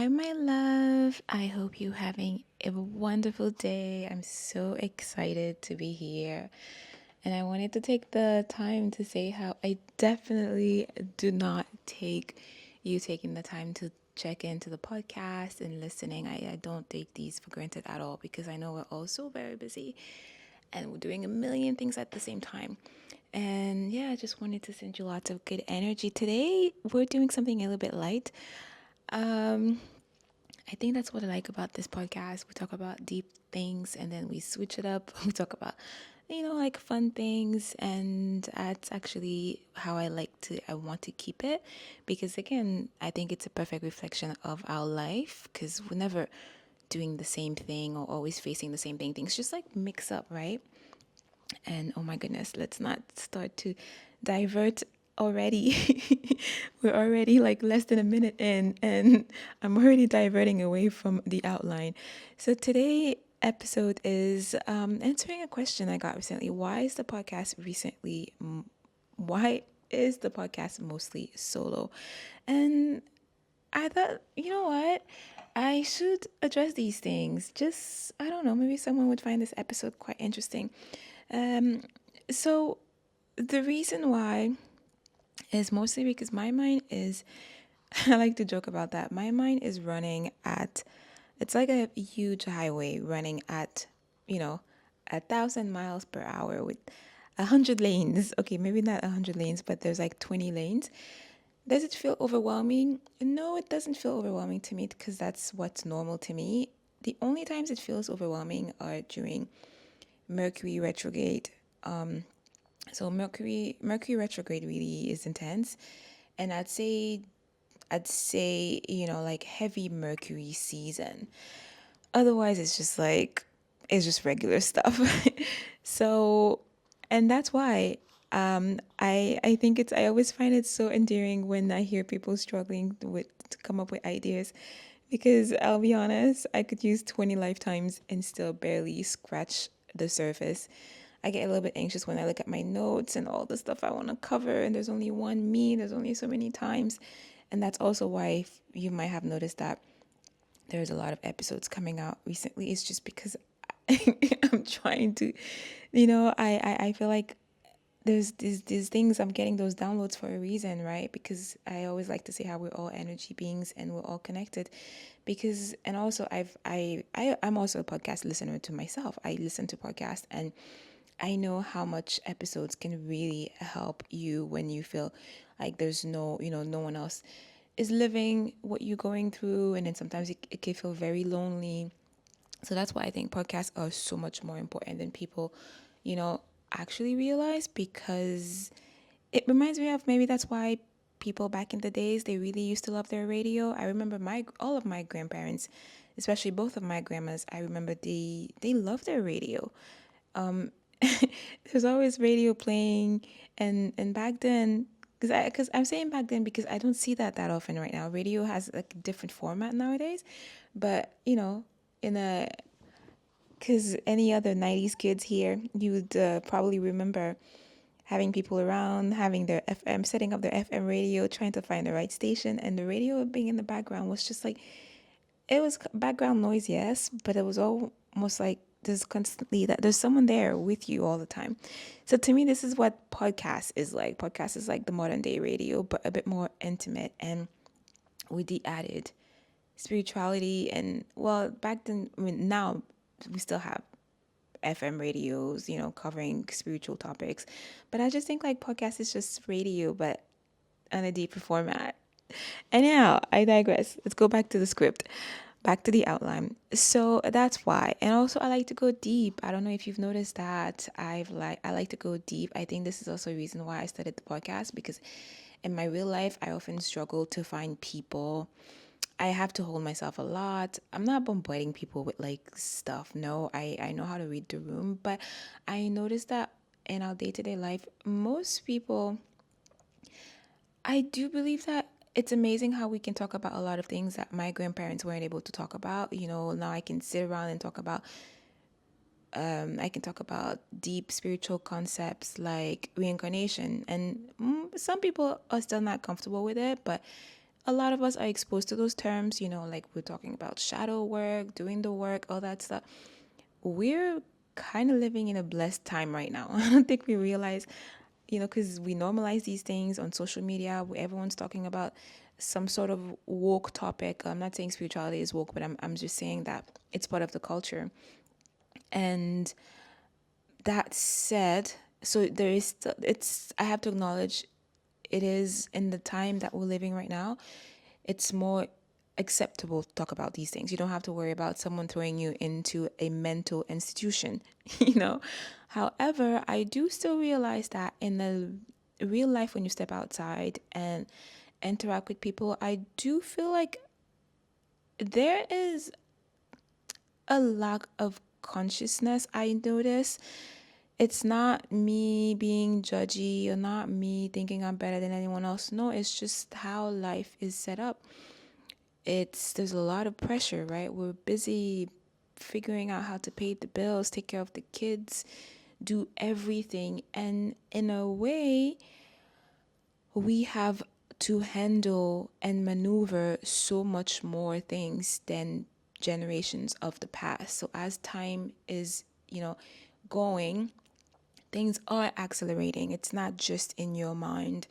Hi, my love. I hope you're having a wonderful day. I'm so excited to be here. And I wanted to take the time to say how I definitely do not take you taking the time to check into the podcast and listening. I don't take these for granted at all because I know we're all so very busy and we're doing a million things at the same time. And yeah, I just wanted to send you lots of good energy. Today, we're doing something a little bit light. Um, I think that's what I like about this podcast. We talk about deep things and then we switch it up. We talk about, like fun things. And that's actually how I want to keep it. Because again, I think it's a perfect reflection of our life because we're never doing the same thing or always facing the same thing. Things just like mix up, right? And oh my goodness, let's not start to divert already. We're already like less than a minute in, and I'm already diverting away from the outline. So today episode is answering a question I got recently. Why is the podcast mostly solo? And I thought, you know what? I should address these things. Just, I don't know, maybe someone would find this episode quite interesting. Um, so the reason why is mostly because my mind is, I like to joke about that. My mind is running at, it's like a huge highway running at, you know, 1,000 miles per hour with 100 lanes. Okay, maybe not 100 lanes, but there's like 20 lanes. Does it feel overwhelming? No, it doesn't feel overwhelming to me because that's what's normal to me. The only times it feels overwhelming are during Mercury retrograde. So Mercury retrograde really is intense, and I'd say like heavy Mercury season. Otherwise, it's just regular stuff. So, and that's why I think I always find it so endearing when I hear people struggling with to come up with ideas, because I'll be honest, I could use 20 lifetimes and still barely scratch the surface. I get a little bit anxious when I look at my notes and all the stuff I want to cover, and there's only one me, there's only so many times. And that's also why you might have noticed that there's a lot of episodes coming out recently. It's just because I'm trying to, I feel like there's these things, I'm getting those downloads for a reason, right? Because I always like to say how we're all energy beings and we're all connected. Because and also I'm also a podcast listener to myself. I listen to podcasts and I know how much episodes can really help you when you feel like there's no one else is living what you're going through, and then sometimes it can feel very lonely. So that's why I think podcasts are so much more important than people, you know, actually realize, because it reminds me of, maybe that's why people back in the days, they really used to love their radio. I remember my all of my grandparents, especially both of my grandmas, I remember they loved their radio. Um there's always radio playing, and back then, because I'm saying back then because I don't see that often right now. Radio has like a different format nowadays, but in a because any other 90s kids here, you would probably remember having people around, having their FM, setting up their FM radio, trying to find the right station, and the radio being in the background was just like, it was background noise, yes, but it was almost like there's someone there with you all the time. So to me, this is what podcast is like. Podcast is like the modern day radio, but a bit more intimate and with the added spirituality. And well, back then, I mean, now we still have FM radios, covering spiritual topics. But I just think like podcast is just radio, but on a deeper format. Anyhow, I digress. Let's go back to the script, back to the outline. So that's why. And also I like to go deep. I don't know if you've noticed that I like to go deep. I think this is also a reason why I started the podcast, because in my real life I often struggle to find people. I have to hold myself a lot. I'm not bombarding people with like stuff. No, I know how to read the room, but I noticed that in our day-to-day life, most people, I do believe that it's amazing how we can talk about a lot of things that my grandparents weren't able to talk about. Now I can sit around and I can talk about deep spiritual concepts like reincarnation. And some people are still not comfortable with it, but a lot of us are exposed to those terms, like we're talking about shadow work, doing the work, all that stuff. We're kind of living in a blessed time right now. I don't think we realize, because we normalize these things on social media where everyone's talking about some sort of woke topic. I'm not saying spirituality is woke, but I'm just saying that it's part of the culture. And that said, so there is, I have to acknowledge it is in the time that we're living right now, it's more acceptable to talk about these things. You don't have to worry about someone throwing you into a mental institution, you know. However, I do still realize that in the real life, when you step outside and interact with people, I do feel like there is a lack of consciousness. I notice it's not me being judgy or not me thinking I'm better than anyone else. No, it's just how life is set up. There's a lot of pressure, right? We're busy figuring out how to pay the bills, take care of the kids, do everything. And in a way, we have to handle and maneuver so much more things than generations of the past. So as time is, going, things are accelerating. It's not just in your mind.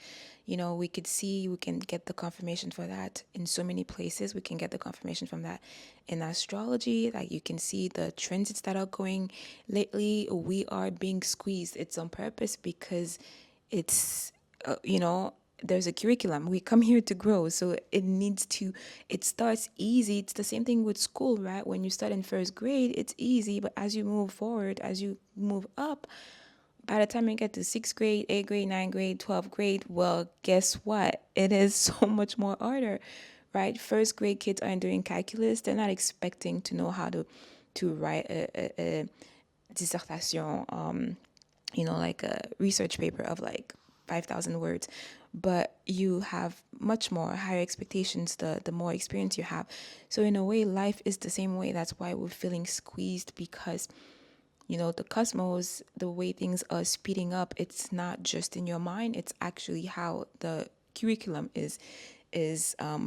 We can get the confirmation for that in so many places. We can get the confirmation from that in astrology. Like you can see the transits that are going lately. We are being squeezed. It's on purpose because it's, there's a curriculum. We come here to grow. So it starts easy. It's the same thing with school, right? When you start in first grade, it's easy. But as you move forward, as you move up, by the time you get to sixth grade, eighth grade, ninth grade, 12th grade, well, guess what? It is so much more harder, right? First grade kids aren't doing calculus. They're not expecting to know how to write a dissertation, like a research paper of like 5,000 words. But you have much more higher expectations the more experience you have. So in a way, life is the same way. That's why we're feeling squeezed because the cosmos, the way things are speeding up, it's not just in your mind, it's actually how the curriculum is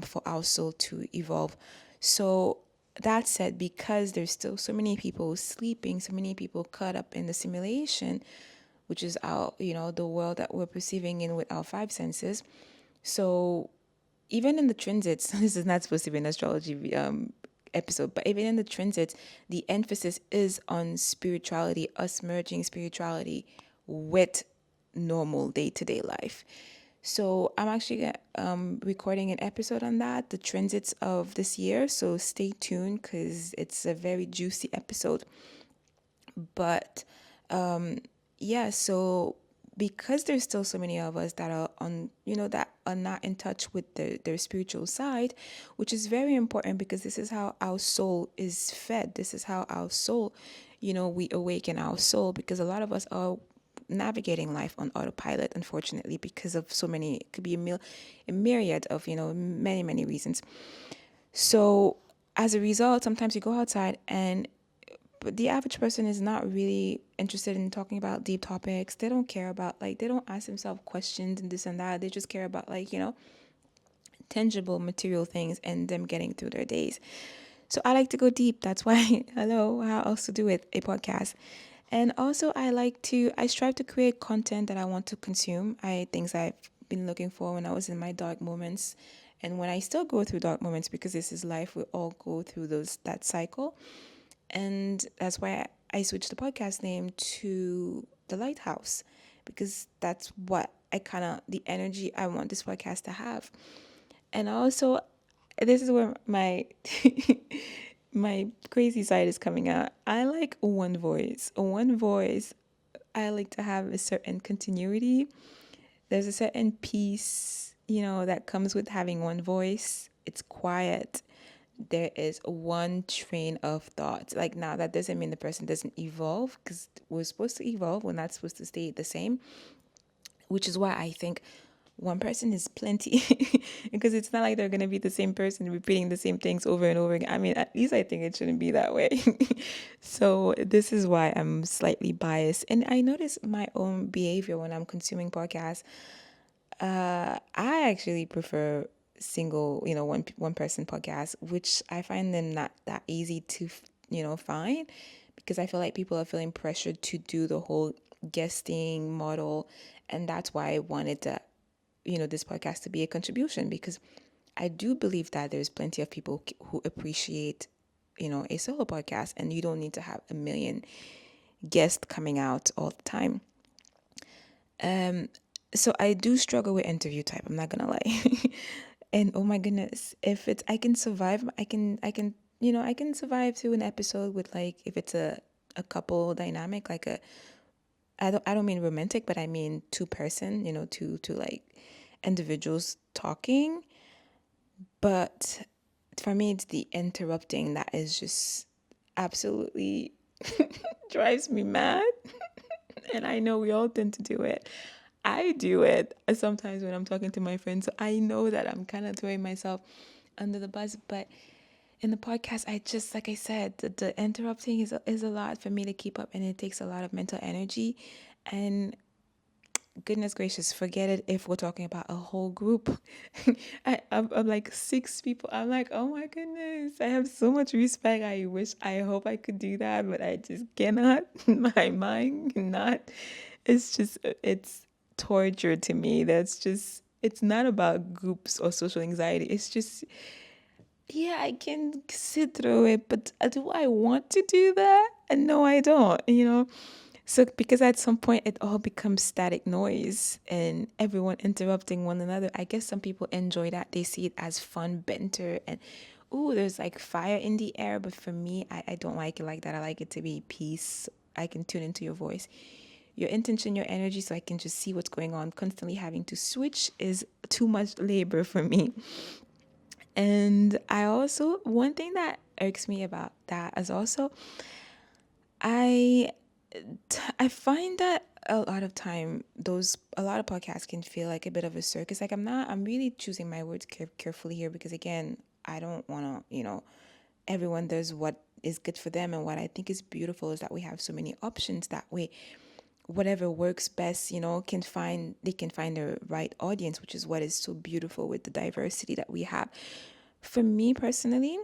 for our soul to evolve. So that said, because there's still so many people sleeping, so many people caught up in the simulation, which is our, the world that we're perceiving in with our five senses. So even in the transits, this is not supposed to be an astrology episode, but even in the transits, the emphasis is on spirituality, us merging spirituality with normal day to day life. So I'm actually recording an episode on that, the transits of this year. So stay tuned because it's a very juicy episode. But yeah, so because there's still so many of us that are that are not in touch with their spiritual side, which is very important because this is how our soul is fed. This is how our soul, we awaken our soul, because a lot of us are navigating life on autopilot, unfortunately, because of so many, it could be a myriad of, many, many reasons. So as a result, sometimes you go outside and but the average person is not really interested in talking about deep topics. They don't care about, like, they don't ask themselves questions and this and that. They just care about, like, tangible material things and them getting through their days. So I like to go deep. That's why, hello, how else to do it? A podcast. And also I strive to create content that I want to consume. Things I've been looking for when I was in my dark moments. And when I still go through dark moments, because this is life, we all go through that cycle. And that's why I switched the podcast name to The Lighthouse, because that's what the energy I want this podcast to have. And also, this is where my my crazy side is coming out. I like one voice. One voice. I like to have a certain continuity. There's a certain peace, that comes with having one voice. It's quiet. There is one train of thought. Like, now that doesn't mean the person doesn't evolve, because we're supposed to evolve. We're not supposed to stay the same, which is why I think one person is plenty because it's not like they're going to be the same person repeating the same things over and over again. I mean, at least I think it shouldn't be that way. So this is why I'm slightly biased. And I notice my own behavior when I'm consuming podcasts. I actually prefer single, one person podcast, which I find them not that easy to, find, because I feel like people are feeling pressured to do the whole guesting model. And that's why I wanted to, this podcast to be a contribution, because I do believe that there's plenty of people who appreciate, a solo podcast, and you don't need to have a million guests coming out all the time. So I do struggle with interview type. I'm not gonna lie. And oh my goodness, if it's I can survive, I can survive through an episode with, like, if it's a couple dynamic, like I don't mean romantic, but I mean two person, two like individuals talking. But for me, it's the interrupting that is just absolutely drives me mad. And I know we all tend to do it. I do it sometimes when I'm talking to my friends. So I know that I'm kind of throwing myself under the bus. But in the podcast, I just, like I said, the interrupting is a lot for me to keep up, and it takes a lot of mental energy. And goodness gracious, forget it if we're talking about a whole group. I'm like six people. I'm like, oh my goodness, I have so much respect. I hope I could do that, but I just cannot. My mind cannot. It's torture to me. It's not about groups or social anxiety. It's just, yeah, I can sit through it, but do I want to do that? And no, I don't. So, because at some point it all becomes static noise and everyone interrupting one another. I guess some people enjoy that. They see it as fun, banter, and ooh, there's like fire in the air. But for me, I don't like it like that. I like it to be peace. I can tune into your voice, your intention, your energy, so I can just see what's going on. Constantly having to switch is too much labor for me. And I also, one thing that irks me about that is also, I I find that a lot of time a lot of podcasts can feel like a bit of a circus. Like, I'm really choosing my words carefully here, because again, I don't want to, everyone does what is good for them, and what I think is beautiful is that we have so many options. That way, whatever works best, they can find the right audience, which is what is so beautiful with the diversity that we have. For me personally,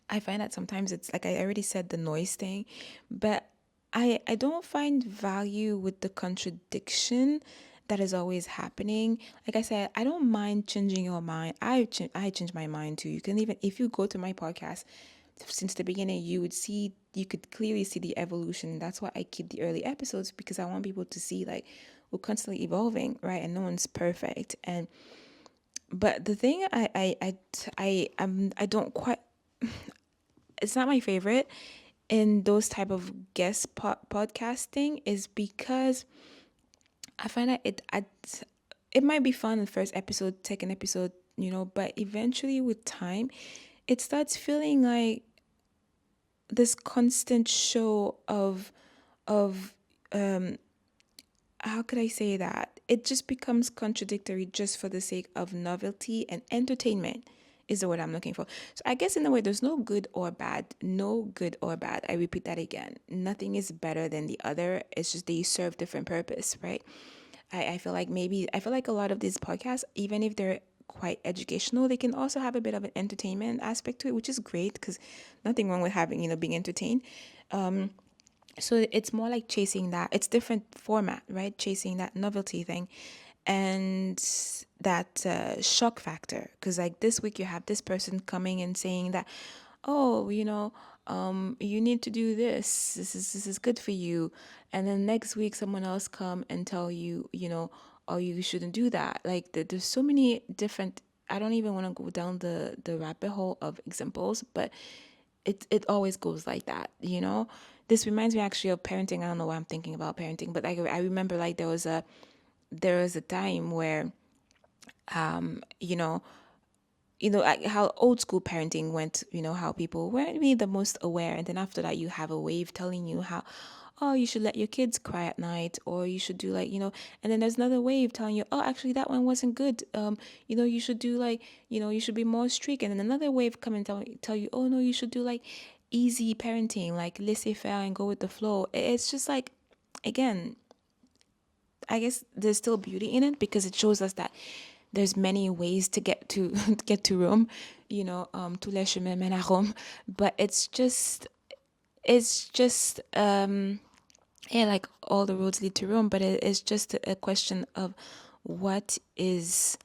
I find that sometimes it's like I already said, the noise thing, but I don't find value with the contradiction that is always happening. Like I said, I don't mind changing your mind. I change my mind too. You can, even if you go to my podcast since the beginning, you could clearly see the evolution. That's why I keep the early episodes, because I want people to see, like, we're constantly evolving, right? And no one's perfect. And but the thing I don't quite, it's not my favorite in those type of guest podcasting, is because I find that it might be fun in the first episode, second episode, but eventually with time, it starts feeling like this constant show of how could I say that? It just becomes contradictory just for the sake of novelty and entertainment is the word I'm looking for. So I guess in a way, there's no good or bad. No good or bad. I repeat that again. Nothing is better than the other. It's just they serve different purpose, right? I feel like a lot of these podcasts, even if they're quite educational, they can also have a bit of an entertainment aspect to it, which is great, because nothing wrong with having, being entertained. So it's more like chasing that. It's different format, right? Chasing that novelty thing, and that shock factor. Because like this week, you have this person coming and saying that, oh, you need to do this. This is good for you. And then next week, someone else come and tell you, oh, you shouldn't do that. Like there's so many different. I don't even want to go down the rabbit hole of examples, but it always goes like that. This reminds me actually of parenting. I don't know why I'm thinking about parenting, but I remember, like, there was a time where you know like how old school parenting went, how people weren't really the most aware, and then after that you have a wave telling you how, oh, you should let your kids cry at night, or you should do, like, and then there's another wave telling you, oh, actually that one wasn't good, you should do, like, you should be more strict, and then another wave come and tell you, oh no, you should do, like, easy parenting, like laissez-faire and go with the flow. It's just like, again, I guess there's still beauty in it, because it shows us that there's many ways to get to to get to Rome, tous les chemins mènent à Rome, but it's just yeah, like all the roads lead to Rome, but it's just a question of what is,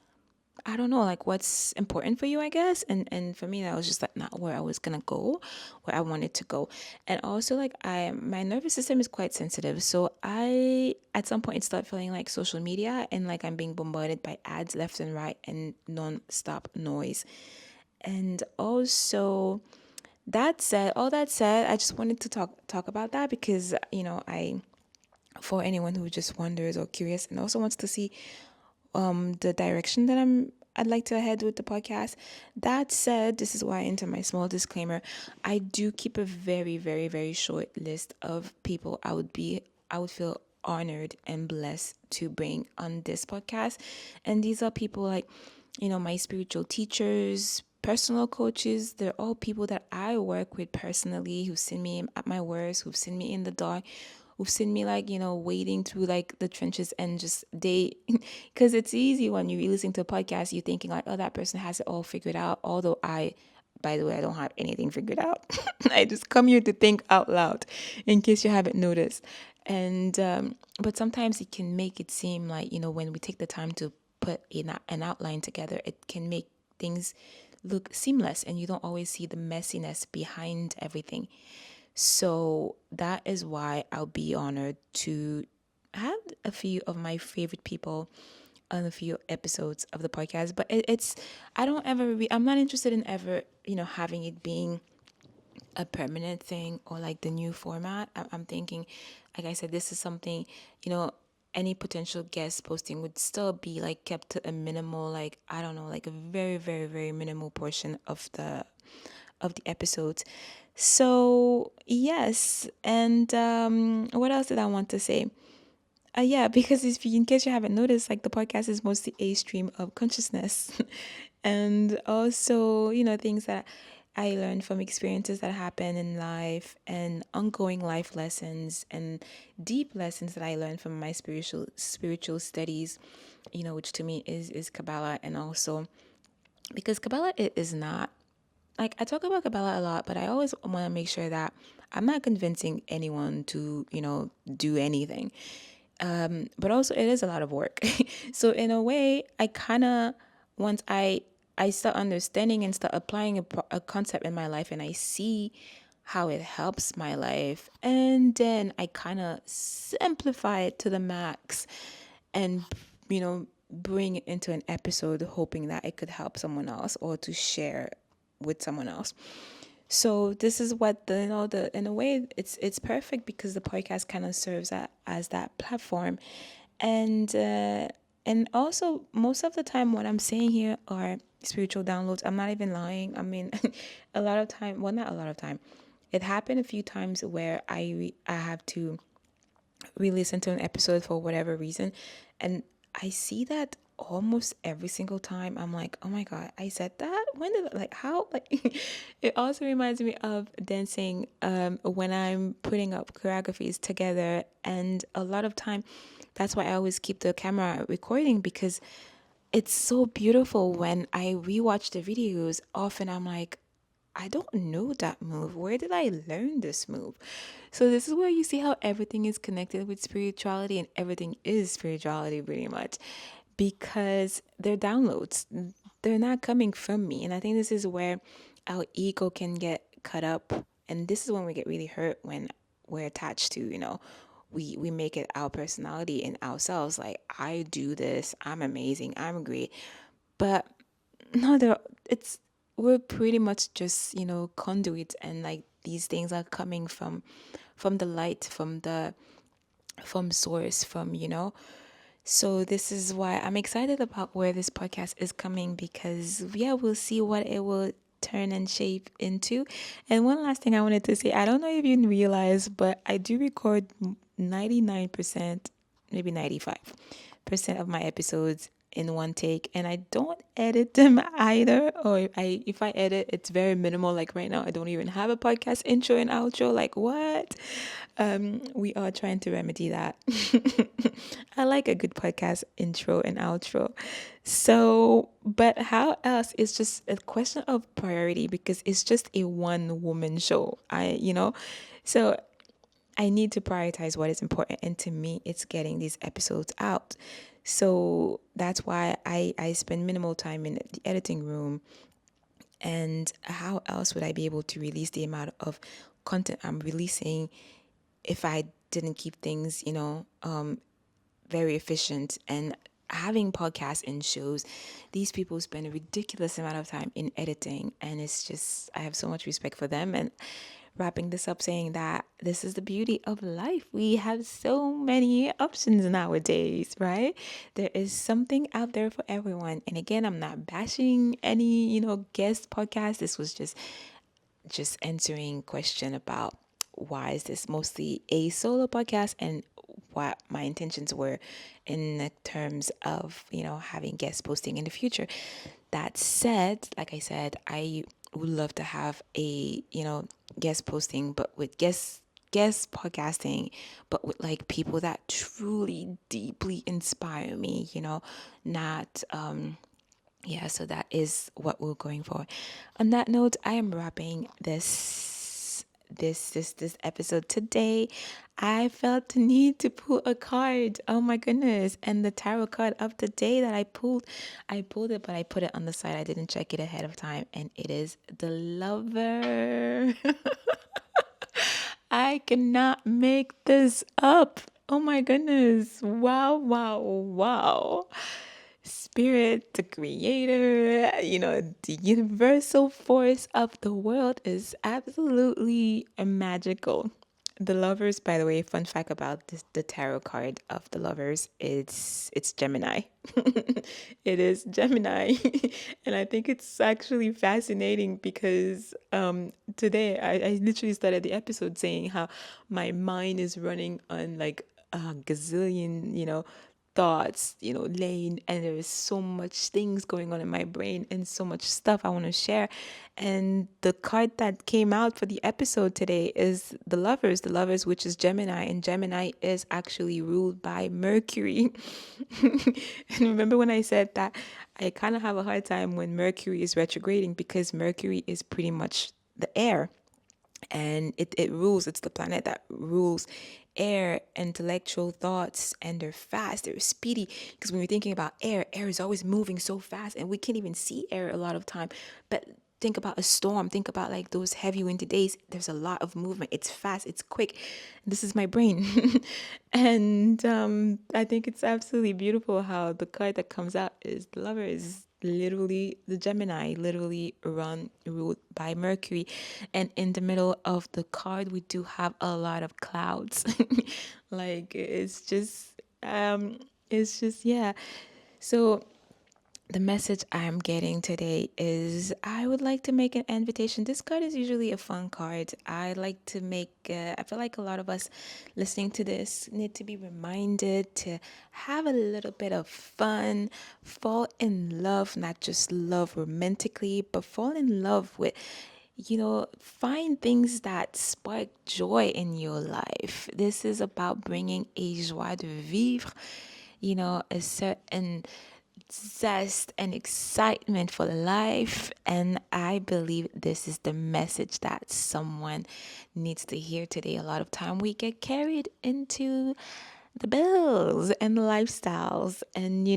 I don't know, like what's important for you, I guess. And for me, that was just like not where I was gonna go, where I wanted to go. And also, like, my nervous system is quite sensitive, so I at some point start feeling like social media and like I'm being bombarded by ads left and right and non-stop noise. And also, all that said, I just wanted to talk about that because I, for anyone who just wonders or curious and also wants to see the direction that I'd like to head with the podcast. That said, this is why I enter my small disclaimer. I do keep a very, very, very short list of people I would feel honored and blessed to bring on this podcast. And these are people like, my spiritual teachers, personal coaches. They're all people that I work with personally, who've seen me at my worst, who've seen me in the dark, who've seen me like, wading through like the trenches and just because it's easy when you're listening to a podcast, you're thinking like, oh, that person has it all figured out. Although by the way, I don't have anything figured out. I just come here to think out loud in case you haven't noticed. And, but sometimes it can make it seem like, when we take the time to put an outline together, it can make things look seamless and you don't always see the messiness behind everything. So that is why I'll be honored to have a few of my favorite people on a few episodes of the podcast. But I don't ever, I'm not interested in ever, having it being a permanent thing or like the new format. I'm thinking, like I said, this is something, any potential guest posting would still be like kept to a minimal, like, I don't know, like a very, very, very minimal portion of the episodes. So yes, and what else did I want to say? Yeah, because in case you haven't noticed, like the podcast is mostly a stream of consciousness, and also things that I learned from experiences that happen in life and ongoing life lessons and deep lessons that I learned from my spiritual studies, which to me is Kabbalah, and also because Kabbalah is not, like, I talk about Kabbalah a lot, but I always want to make sure that I'm not convincing anyone to, do anything. But also it is a lot of work. So in a way, I kind of, once I start understanding and start applying a concept in my life and I see how it helps my life, and then I kind of simplify it to the max and, bring it into an episode hoping that it could help someone else or to share with someone else. So this is what the in a way it's perfect because the podcast kind of serves as that platform, and also most of the time what I'm saying here are spiritual downloads. I'm not even lying. I mean, a lot of time, well, not a lot of time. It happened a few times where I have to re-listen to an episode for whatever reason, and I see that almost every single time. I'm like, oh my god, I said that. When did, like, how, like, it also reminds me of dancing when I'm putting up choreographies together, and a lot of time that's why I always keep the camera recording because it's so beautiful. When I rewatch the videos, often I'm like, I don't know that move. Where did I learn this move? So this is where you see how everything is connected with spirituality and everything is spirituality pretty much because they're downloads. They're not coming from me. And I think this is where our ego can get cut up. And this is when we get really hurt when we're attached to, we make it our personality and ourselves. Like, I do this, I'm amazing, I'm great. But no, it's we're pretty much just conduits, and like these things are coming from the light, from source, from so this is why I'm excited about where this podcast is coming because yeah, we'll see what it will turn and shape into. And one last thing I wanted to say, I don't know if you realize, but I do record 99%, maybe 95% of my episodes in one take, and I don't edit them either. Or if I edit, it's very minimal. Like right now, I don't even have a podcast intro and outro. Like what? We are trying to remedy that. I like a good podcast intro and outro. So, but how else? It's just a question of priority because it's just a one woman show. So I need to prioritize what is important. And to me, it's getting these episodes out. So that's why I spend minimal time in the editing room. And how else would I be able to release the amount of content I'm releasing if I didn't keep things, very efficient? And having podcasts and shows, these people spend a ridiculous amount of time in editing, and it's just, I have so much respect for them. And wrapping this up, saying that this is the beauty of life. We have so many options nowadays, right? There is something out there for everyone. And again, I'm not bashing any, guest podcast. This was just answering question about why is this mostly a solo podcast, and what my intentions were in the terms of having guest posting in the future. That said, like I said, I would love to have a guest posting, but with guest podcasting, but with like people that truly deeply inspire me, not yeah, so that is what we're going for. On that note, I am wrapping this episode today. I felt the need to pull a card. Oh my goodness. And the tarot card of the day that I pulled it, but I put it on the side. I didn't check it ahead of time. And it is the Lover. I cannot make this up. Oh my goodness. Wow, wow, wow. Spirit, the creator, the universal force of the world is absolutely magical. The Lovers, by the way, fun fact about this, the tarot card of the Lovers, it's Gemini. It is Gemini. And I think it's actually fascinating because today I literally started the episode saying how my mind is running on like a gazillion, thoughts, laying, and there is so much things going on in my brain and so much stuff I want to share. And the card that came out for the episode today is the Lovers, which is Gemini, and Gemini is actually ruled by Mercury. And remember when I said that I kind of have a hard time when Mercury is retrograding, because Mercury is pretty much the air, and it rules. It's the planet that rules air, intellectual thoughts, and they're fast, they're speedy. Because when we're thinking about air is always moving so fast, and we can't even see air a lot of time. But think about a storm, think about like those heavy winter days. There's a lot of movement, it's fast, it's quick. This is my brain. And I think it's absolutely beautiful how the card that comes out is the Lover, is literally the Gemini, literally ruled by Mercury. And in the middle of the card, we do have a lot of clouds. Like it's just yeah. So the message I'm getting today is I would like to make an invitation. This card is usually a fun card. I like to make, I feel like a lot of us listening to this need to be reminded to have a little bit of fun, fall in love, not just love romantically, but fall in love with, find things that spark joy in your life. This is about bringing a joie de vivre, a certain zest and excitement for life. And I believe this is the message that someone needs to hear today. A lot of time we get carried into the bills and the lifestyles and,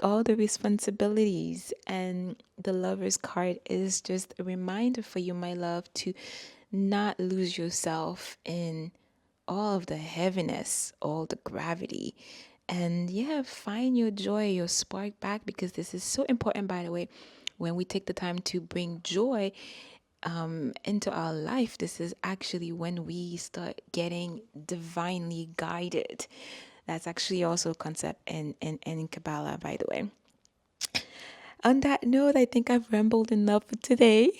all the responsibilities. And the Lover's card is just a reminder for you, my love, to not lose yourself in all of the heaviness, all the gravity. And yeah, find your joy, your spark back, because this is so important, by the way. When we take the time to bring joy into our life, this is actually when we start getting divinely guided. That's actually also a concept in Kabbalah, by the way. On that note, I think I've rambled enough for today.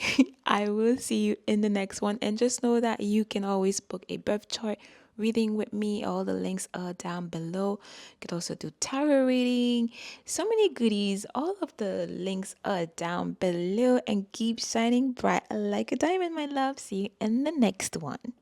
I will see you in the next one. And just know that you can always book a birth chart reading with me. All the links are down below. You could also do tarot reading. So many goodies. All of the links are down below. And keep shining bright like a diamond, my love. See you in the next one.